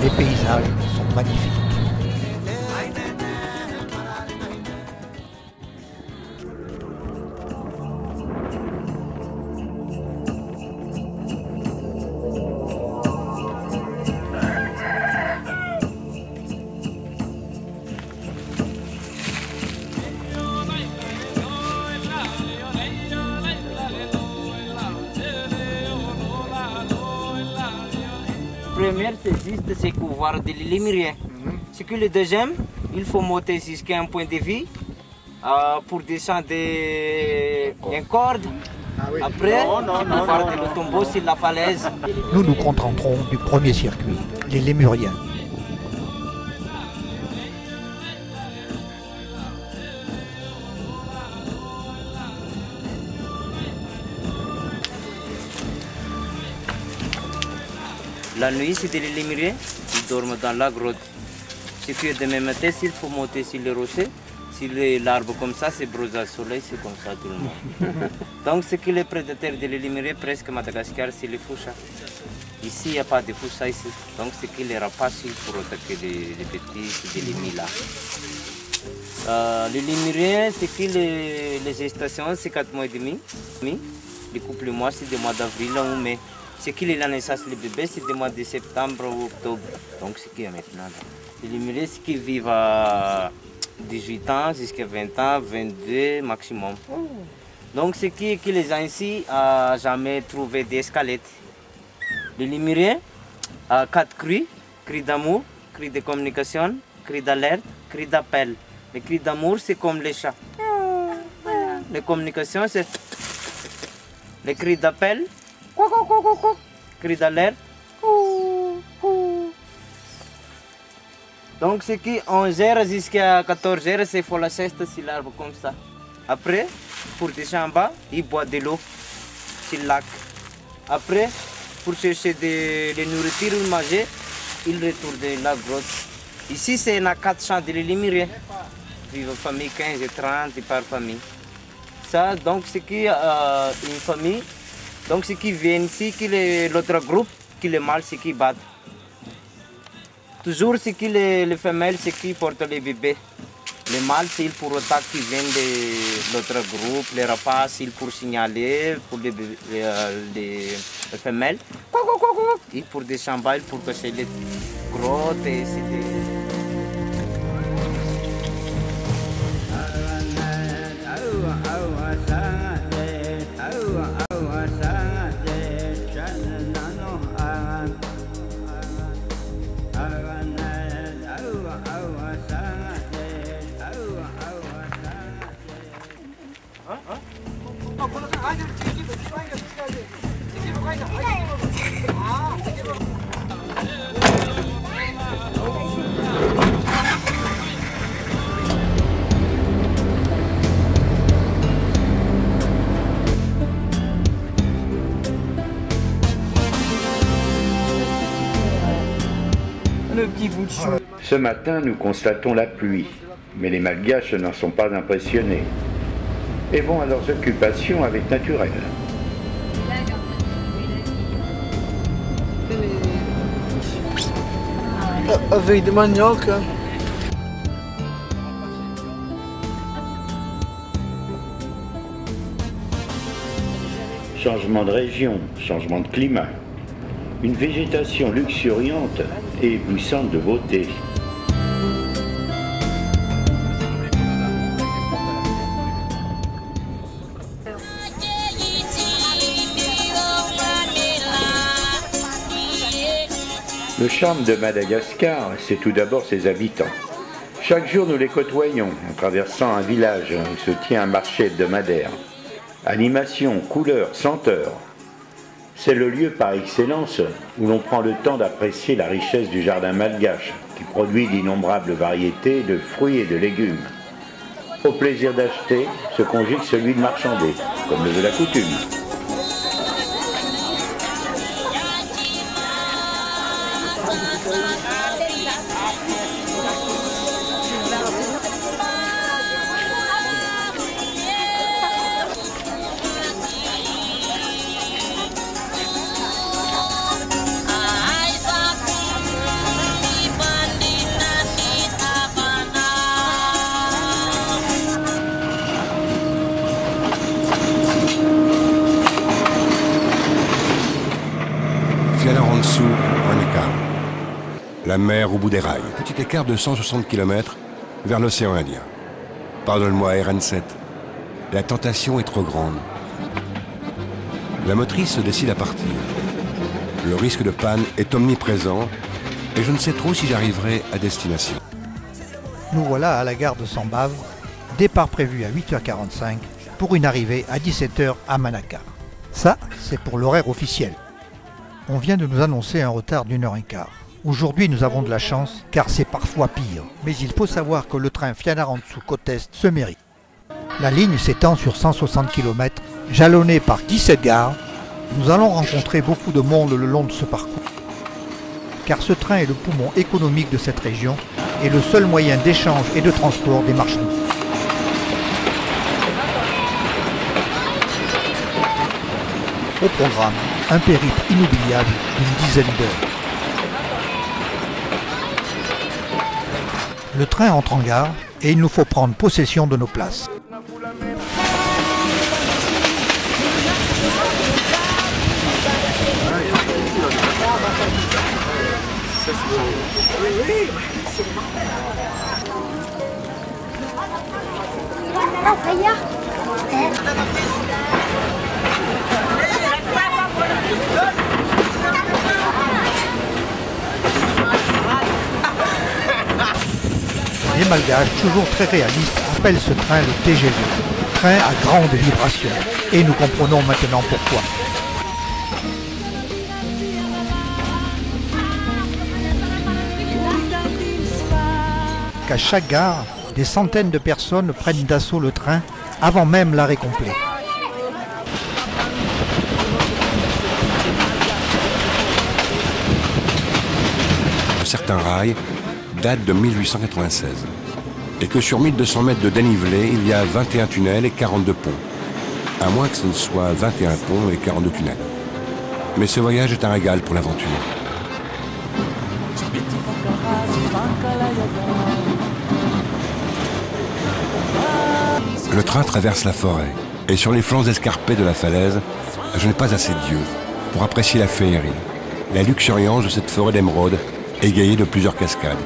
Les paysages sont magnifiques. Le premier, c'est juste ce qu'on voit de l'Illimirié. C'est que le deuxième, il faut monter jusqu'à un point de vue pour descendre une corde. Après, on peut faire le tombeau sur la falaise. Nous nous contenterons du premier circuit, les Lémuriens. La nuit, c'est les Lémuriens, ils dorment dans la grotte. C'est que demain matin, s'il faut monter sur les rochers, sur l'arbre comme ça, c'est brosé au soleil, c'est comme ça tout le monde. Donc, c'est que les prédateurs de Lémuriens, presque Madagascar, c'est les fouchas. Ici, il n'y a pas de fouchas ici. Donc, c'est que les rapaces pour attaquer les petits, les lémis là. Les Lémuriens, c'est que les gestations, c'est 4 mois et demi. Les couples mois, c'est des mois d'avril ou mai. C'est qu'il est la naissance des bébés, c'est des mois de septembre ou octobre. Donc c'est qu'il y a maintenant. Les Lémuriens, c'est qu'ils vivent à 18 ans jusqu'à 20 ans, 22 maximum. Donc c'est qui les a ici n'a jamais trouvé des squelettes. Les Lémuriens a 4 cris: cri d'amour, cri de communication, cri d'alerte, cri d'appel. Les cris d'amour, c'est comme les chats. Les communications, c'est les cris d'appel. Cri d'alerte. Donc c'est qui 11h jusqu'à 14h, c'est faut la sieste sur l'arbre comme ça. Après, pour descendre en bas, il boit de l'eau sur le lac. Après, pour chercher des nourritures ou manger, il retourne de la grotte. Ici, c'est 4 champs de Lémuriens. Vivent en famille 15 et 30 par famille. Ça, donc c'est qui une famille. Donc ce qui vient ici, l'autre groupe, qui les mâles, c'est qui battent. Toujours ce qui les femelles, c'est qui portent les bébés. Les mâles, c'est pour autant qui viennent de l'autre groupe, les rapaces, c'est pour signaler, pour les femelles. Et pour des chambales, pour cacher les grottes et c'était... Ce matin, nous constatons la pluie, mais les Malgaches n'en sont pas impressionnés et vont à leurs occupations avec naturel. Avec des maniocs. Changement de région, changement de climat, une végétation luxuriante et éblouissante de beauté. Le charme de Madagascar, c'est tout d'abord ses habitants. Chaque jour, nous les côtoyons en traversant un village où se tient un marché hebdomadaire. Animation, couleurs, senteurs. C'est le lieu par excellence où l'on prend le temps d'apprécier la richesse du jardin malgache, qui produit d'innombrables variétés de fruits et de légumes. Au plaisir d'acheter se conjugue celui de marchander, comme le veut la coutume. Fianarantsoa, Manukau. La mer au bout des rails. Petit écart de 160 km vers l'océan Indien. Pardonne-moi, RN7. La tentation est trop grande. La motrice se décide à partir. Le risque de panne est omniprésent et je ne sais trop si j'arriverai à destination. Nous voilà à la gare de Sambave, départ prévu à 8h45 pour une arrivée à 17h à Manukau. Ça, c'est pour l'horaire officiel. On vient de nous annoncer un retard d'1h15. Aujourd'hui, nous avons de la chance, car c'est parfois pire. Mais il faut savoir que le train Fianarantsoa-Côte Est se mérite. La ligne s'étend sur 160 km, jalonnée par 17 gares. Nous allons rencontrer beaucoup de monde le long de ce parcours. Car ce train est le poumon économique de cette région et le seul moyen d'échange et de transport des marchandises. Au programme, un périple inoubliable d'une dizaine d'heures. Le train entre en gare et il nous faut prendre possession de nos places. Les Malgaches, toujours très réalistes, appellent ce train le TGV, train à grande vibration. Et nous comprenons maintenant pourquoi. Qu'à chaque gare, des centaines de personnes prennent d'assaut le train avant même l'arrêt complet. Certains rails datent de 1896 et que sur 1200 mètres de dénivelé, il y a 21 tunnels et 42 ponts. À moins que ce ne soit 21 ponts et 42 tunnels. Mais ce voyage est un régal pour l'aventure. Le train traverse la forêt et sur les flancs escarpés de la falaise, je n'ai pas assez d'yeux pour apprécier la féerie, la luxuriance de cette forêt d'émeraude égayée de plusieurs cascades.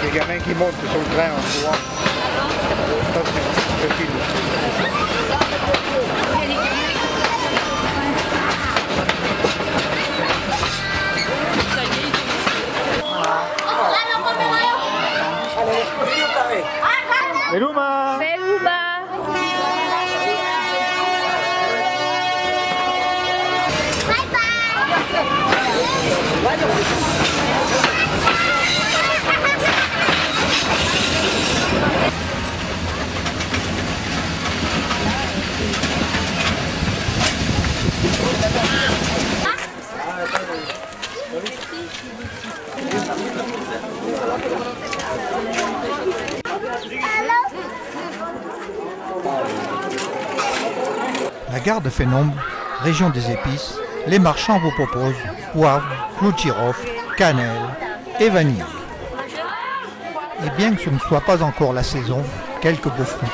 Les gamins qui montent sur le train en courant. Ça, c'est le film. Beluma! La gare de Phénombre, région des épices, les marchands vous proposent poivre, clou de girofle, cannelle et vanille. Et bien que ce ne soit pas encore la saison, quelques beaux fruits.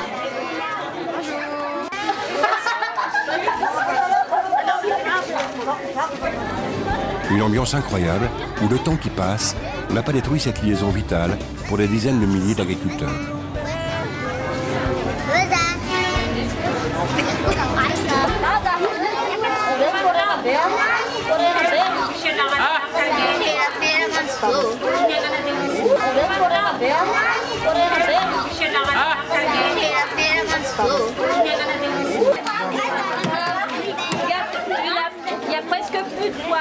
Une ambiance incroyable où le temps qui passe n'a pas détruit cette liaison vitale pour des dizaines de milliers d'agriculteurs. Il y a presque plus de poids.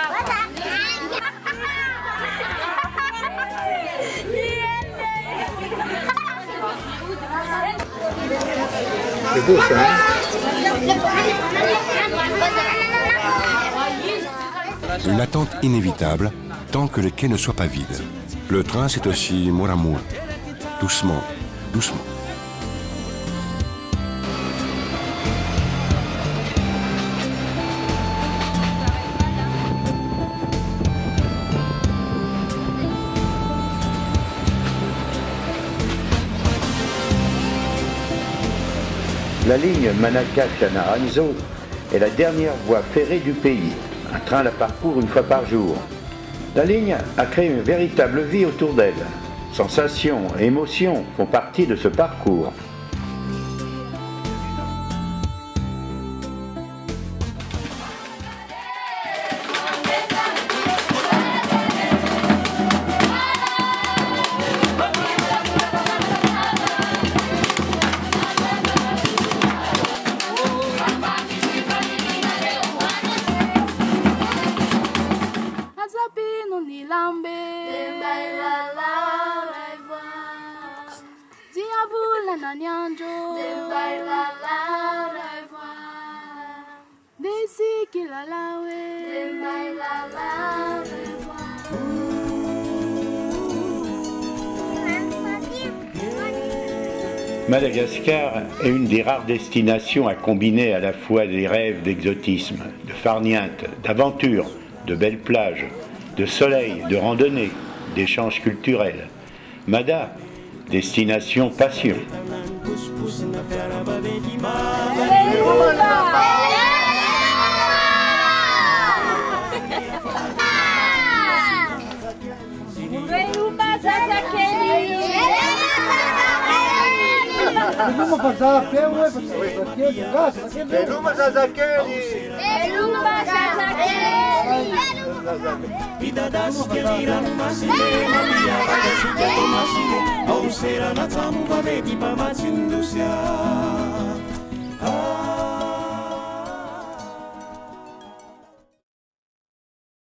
C'est beau ça, hein? Une attente inévitable tant que les quais ne soient pas vides. Le train, c'est aussi Mouramour. Doucement, doucement. La ligne Manacor-Naranjo est la dernière voie ferrée du pays. Un train la parcourt une fois par jour. La ligne a créé une véritable vie autour d'elle. Sensations et émotions font partie de ce parcours. Madagascar est une des rares destinations à combiner à la fois des rêves d'exotisme, de farniente, d'aventure, de belles plages, de soleil, de randonnée, d'échanges culturels. Mada, destination passion. Au será na tamu va vedi pa mazindusia.